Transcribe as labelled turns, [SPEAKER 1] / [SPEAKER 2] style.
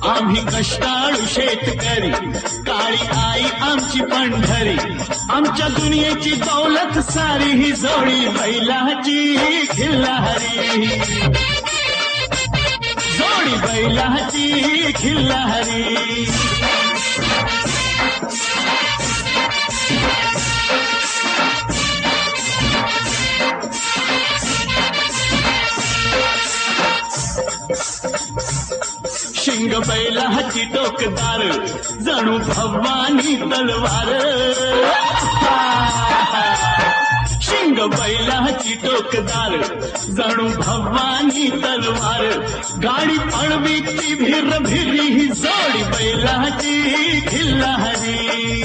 [SPEAKER 1] आम्ही कष्टाळू शेतकरी, काळी आई आमची पंढरी, आमच्या दुनियेची दौलत सारी ही जोडी बैलाची खिल्लारी, जोडी बैलाची खिल्लारी. शिंग बैलाची टोकदार, जणू भवानी तलवार. शिंग बैलाची टोकदार, जणू भवानी तलवार. गाडी पळवीची भिर भिरी ही जोडी बैलाची खिल्लारी.